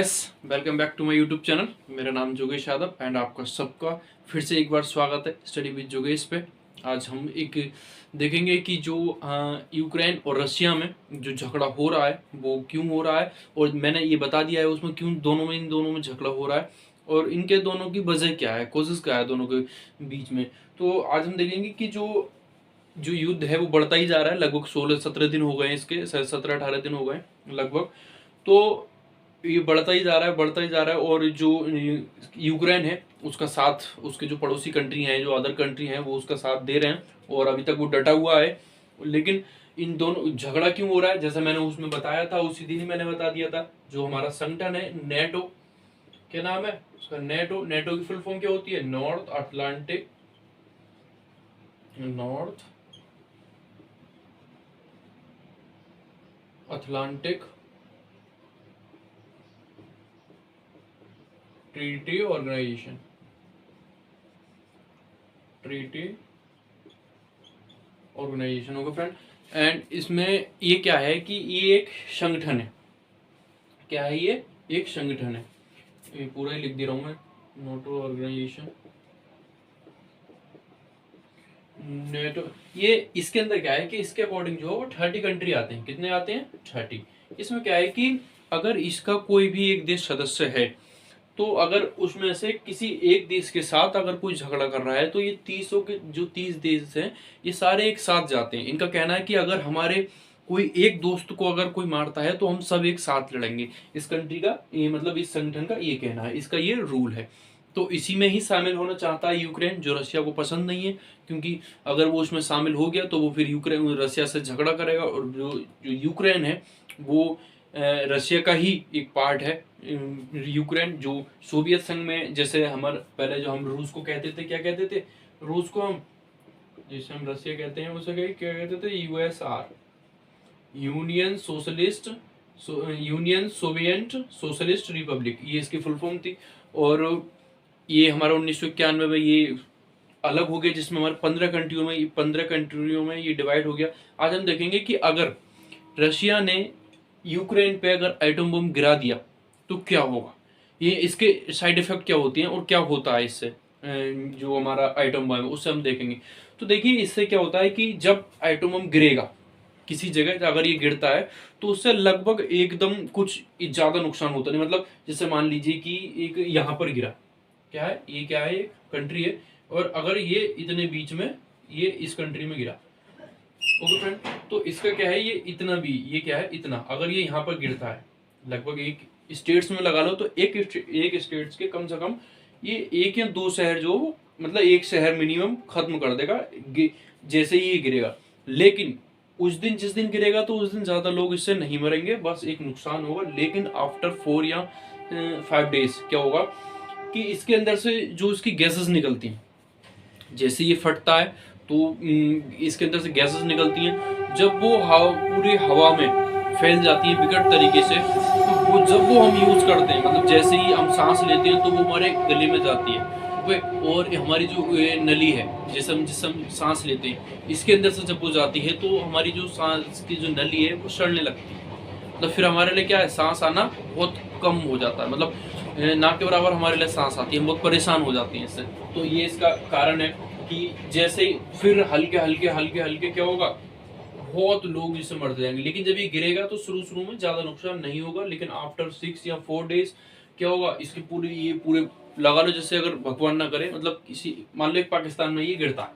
Guys, welcome back to my YouTube channel. मेरा नाम जोगेश Yadav and आपका सबका फिर से एक बार स्वागत है स्टडी विद जोगेश पे। आज हम एक देखेंगे कि जो यूक्रेन और रशिया में जो झगड़ा हो रहा है वो क्यों हो रहा है, और मैंने ये बता दिया है उसमें क्यों इन दोनों में झगड़ा हो रहा है और इनके दोनों की वजह क्या है, कोशिश क्या है दोनों के बीच में। तो आज हम देखेंगे कि जो जो युद्ध है वो बढ़ता ही जा रहा है। लगभग 16-17 दिन हो गए हैं, इसके 17-18 दिन हो गए लगभग। तो ये बढ़ता ही जा रहा है और जो यूक्रेन है उसका साथ, उसके जो पड़ोसी कंट्री हैं, जो अदर कंट्री हैं, वो उसका साथ दे रहे हैं और अभी तक वो डटा हुआ है। लेकिन इन दोनों झगड़ा क्यों हो रहा है, जैसा मैंने उसमें बताया था उसी दिन ही मैंने बता दिया था। जो हमारा संगठन है नेटो, क्या नाम है उसका, नेटो। नेटो की फुल फॉर्म क्या होती है? North Atlantic Treaty Organization. होगा फ्रेंड। एंड इसमें ये क्या है कि ये एक संगठन है। क्या है ये? एक संगठन है। ये पूरा ही लिख दे रहा हूं मैं, नेटो ऑर्गेनाइजेशन, नेटो। ये इसके अंदर क्या है कि इसके अकॉर्डिंग जो 30 कंट्री आते हैं। कितने आते हैं? 30। इसमें क्या है कि अगर इसका कोई भी एक देश सदस्य है तो अगर उसमें से किसी एक देश के साथ अगर कोई झगड़ा कर रहा है तो ये 30 देश हैं, ये सारे एक साथ जाते हैं। इनका कहना है कि अगर हमारे कोई एक दोस्त को अगर कोई मारता है तो हम सब एक साथ लड़ेंगे। इस कंट्री का ये, मतलब इस संगठन का ये कहना है, इसका ये रूल है। तो इसी में ही शामिल होना चाहता है यूक्रेन, जो रशिया को पसंद नहीं है, क्योंकि अगर वो उसमें शामिल हो गया तो वो फिर यूक्रेन रशिया से झगड़ा करेगा। और जो जो यूक्रेन है वो रशिया का ही एक पार्ट है। यूक्रेन जो सोवियत संघ में, जैसे हमारे पहले जो हम रूस को कहते थे, क्या कहते थे रूस को हम, जिसे हम रशिया कहते हैं उसे क्या कहते थे? USR, union Soviet socialist Republic, ये इसकी फुल फॉर्म थी। और ये हमारा 1991 में ये अलग हो गया, जिसमें हमारे 15 कंट्रियों में ये डिवाइड हो गया। आज हम देखेंगे कि अगर रशिया ने यूक्रेन पे अगर एटम बम गिरा दिया तो क्या होगा, ये इसके साइड इफेक्ट क्या होती हैं और क्या होता है इससे। जो हमारा एटम बम है उससे हम देखेंगे। तो देखिए इससे क्या होता है कि जब एटम बम गिरेगा किसी जगह, अगर ये गिरता है तो उससे लगभग एकदम कुछ ज्यादा नुकसान होता नहीं। मतलब जैसे मान लीजिए कि एक यहाँ पर गिरा, क्या है ये, क्या है, एक कंट्री है, और अगर ये इतने बीच में, ये इस कंट्री में गिरा, ओके फ्रेंड, तो इसका क्या है, ये इतना भी, ये क्या है इतना, अगर ये यहाँ पर गिरता है लगभग एक स्टेट्स में लगा लो तो एक स्टेट्स के कम से कम ये 1 या 2 शहर, जो मतलब एक शहर मिनिमम खत्म कर देगा जैसे ही ये गिरेगा। लेकिन उस दिन, जिस दिन गिरेगा, तो उस दिन ज्यादा लोग इससे नहीं मरेंगे, बस एक नुकसान होगा। लेकिन आफ्टर 4 या 5 डेज क्या होगा कि इसके अंदर से जो इसकी गैसेस निकलती हैं, जैसे ये फटता है तो इसके अंदर से गैसेस निकलती हैं। जब वो पूरी हवा में फैल जाती है विकट तरीके से, तो वो जब वो हम यूज करते हैं, मतलब जैसे ही हम सांस लेते हैं तो वो हमारे गले में जाती है। और हमारी जो नली है, जिससे हम सांस लेते हैं, इसके अंदर से जब वो जाती है तो हमारी जो सांस की जो नली है वो सड़ने लगती है। मतलब फिर हमारे लिए क्या है, सांस आना बहुत कम हो जाता है, मतलब ना के बराबर हमारे लिए सांस आती है, हम बहुत परेशान हो जाते हैं इससे। तो ये इसका कारण है कि जैसे ही फिर हल्के हल्के क्या होगा, बहुत लोग इससे मर जाएंगे। लेकिन जब ये गिरेगा तो शुरू में ज्यादा नुकसान नहीं होगा, लेकिन आफ्टर 6 या 4 डेज क्या होगा, इसकी पूरे लगा लो, जैसे अगर भगवान ना करे, मतलब किसी, मान लो एक पाकिस्तान में ये गिरता है,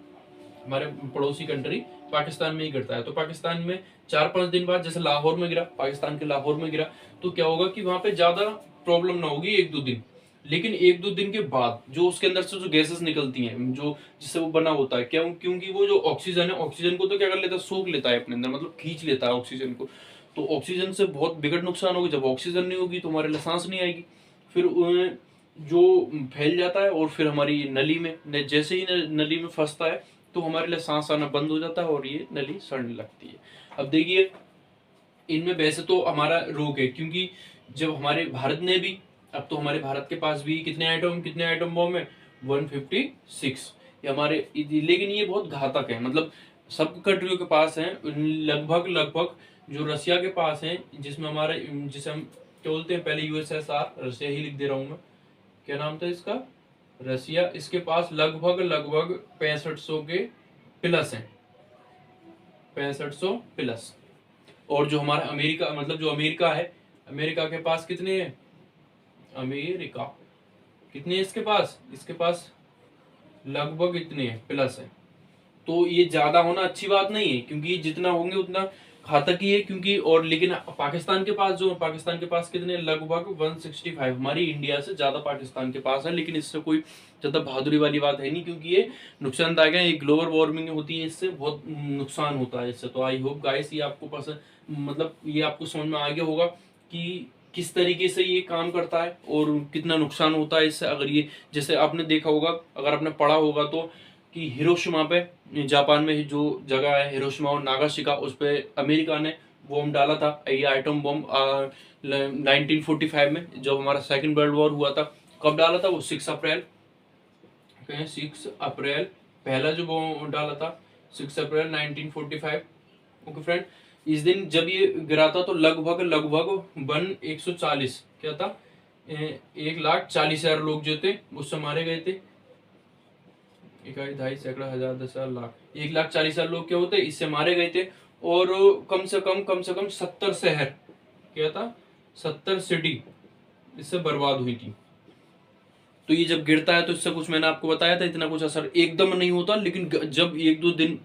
हमारे पड़ोसी कंट्री पाकिस्तान में ही गिरता है, तो पाकिस्तान में 4-5 दिन बाद, जैसे लाहौर में गिरा, पाकिस्तान के लाहौर में गिरा, तो क्या होगा कि वहां पे ज्यादा प्रॉब्लम ना होगी 1-2 दिन। लेकिन 1-2 दिन के बाद जो उसके अंदर से जो गैसेस निकलती हैं, जो जिससे वो बना होता है, क्योंकि वो जो ऑक्सीजन है, ऑक्सीजन को तो क्या कर लेता है, सोख लेता है अपने अंदर, मतलब खींच लेता है ऑक्सीजन को। तो ऑक्सीजन से बहुत बिगड़ नुकसान होगी। जब ऑक्सीजन नहीं होगी तो हमारे लिए सांस नहीं आएगी, फिर जो फैल जाता है और फिर हमारी नली में, जैसे ही नली में फंसता है तो हमारे लिए सांस आना बंद हो जाता है और ये नली सड़ने लगती है। अब देखिए, इनमें वैसे तो हमारा रोग है, क्योंकि जब हमारे भारत ने भी, अब तो हमारे भारत के पास भी कितने आइटम बॉम्ब है, 156 ये हमारे। लेकिन ये बहुत घातक है, मतलब सब कंट्रियों के पास है लगभग। जो रशिया के पास है, जिसमें हमारे, जिसे हम क्या बोलते हैं, पहले यूएसएसआर, रशिया ही लिख दे रहा हूँ मैं, क्या नाम था इसका, रशिया। इसके पास लगभग लगभग 6500 के प्लस हैं, 6500 प्लस। और जो हमारा अमेरिका, मतलब जो अमेरिका है, अमेरिका के पास कितने हैं, अमेरिका कितने हैं इसके पास लगभग इतने हैं प्लस है। तो ये ज्यादा होना अच्छी बात नहीं है, क्योंकि जितना होंगे उतना घातक ही है, क्योंकि और लेकिन पाकिस्तान के पास पाकिस्तान के पास कितने, लगभग 165, हमारी इंडिया से ज्यादा पाकिस्तान के पास है। लेकिन इससे कोई ज्यादा बहादुरी वाली बात है नहीं, क्योंकि ये नुकसानदायक है, ये ग्लोबल वार्मिंग होती है, इससे बहुत नुकसान होता है इससे। तो आई होप गाइस ये आपको पसंद, मतलब ये आपको समझ में आ गया होगा कि किस तरीके से ये काम करता है और कितना नुकसान होता है इससे। अगर ये, जैसे आपने देखा होगा, अगर आपने पढ़ा होगा तो, कि हिरोशिमा पे, जापान में जो जगह है हिरोशिमा और नागासाकी, उस पे अमेरिका ने बॉम्ब डाला था, ये आइटम बॉम्ब 1945 में, जब हमारा सेकंड वर्ल्ड वॉर हुआ था। कब डाला था वो, 6 अप्रैल, 6 अप्रैल पहला जो बॉम्ब डाला था, 6 अप्रैल 1945। ओके फ्रेंड, इस दिन जब ये गिरा था तो लगभग लगभग 140 क्या था, 1,40,000 लोग जो थे उससे मारे गए थे। इकाई, ढाई, सैकड़ा, हजार, 10,000, लाख, 1,40,000 लोग क्या होते इससे मारे गए थे। और कम से कम 70 शहर, क्या था, 70 सिटी इससे बर्बाद हुई थी। तो ये जब गिरता है तो इससे कुछ, मैंने आपको बताया था, इतना कुछ असर एकदम नहीं होता, लेकिन जब 1-2 दिन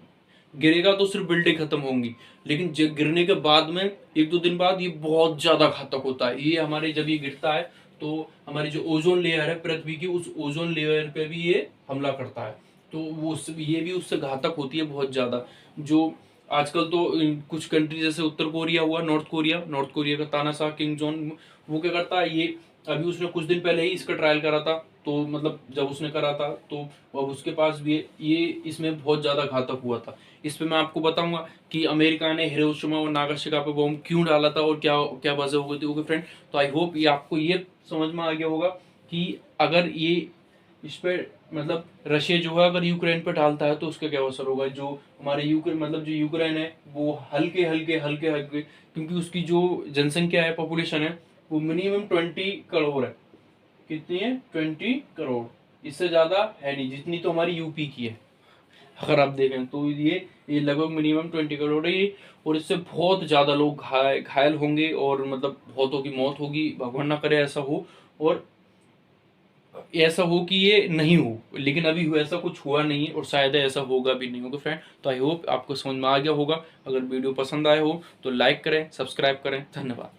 गिरेगा तो सिर्फ बिल्डिंग खत्म होंगी, लेकिन जब गिरने के बाद में 1-2 दिन बाद ये बहुत ज्यादा घातक होता है। ये हमारे, जब ये गिरता है तो हमारी जो ओजोन लेयर है पृथ्वी की, उस ओजोन लेयर पे भी ये हमला करता है। तो वो ये भी उससे घातक होती है बहुत ज्यादा। जो आजकल तो कुछ कंट्री जैसे उत्तर कोरिया हुआ, नॉर्थ कोरिया का तानाशाह किंग जोन, वो क्या करता है, ये अभी उसने कुछ दिन पहले ही इसका ट्रायल करा था। तो मतलब जब उसने करा था तो अब उसके पास भी ये इसमें बहुत ज्यादा घातक हुआ था। इस पे मैं आपको बताऊंगा कि अमेरिका ने हिरोशिमा और नागासाकी पे बॉम्ब क्यों डाला था और क्या क्या वजह हो गई थी। ओके फ्रेंड, तो आई होप ये आपको ये समझ में आ गया होगा कि अगर ये इस पे, मतलब रशिया जो है अगर यूक्रेन पे डालता है तो उसका क्या असर होगा। जो हमारे यूक्रेन, मतलब जो यूक्रेन है वो हल्के, क्योंकि उसकी जो जनसंख्या है, पॉपुलेशन है, वो मिनिमम 20 करोड़ है। कितनी है, 20 करोड़, इससे ज्यादा है नहीं, जितनी तो हमारी यूपी की है अगर आप देखें तो। ये लगभग मिनिमम 20 करोड़ है ये, और इससे बहुत ज्यादा लोग घायल होंगे और मतलब बहुतों की मौत होगी, भगवान ना करे ऐसा हो। और ऐसा हो कि ये नहीं हो, लेकिन अभी ऐसा कुछ हुआ नहीं है और शायद ऐसा होगा भी नहीं होगा फ्रेंड। तो आई होप आपको समझ में आ गया होगा। अगर वीडियो पसंद आया हो तो लाइक करें, सब्सक्राइब करें। धन्यवाद।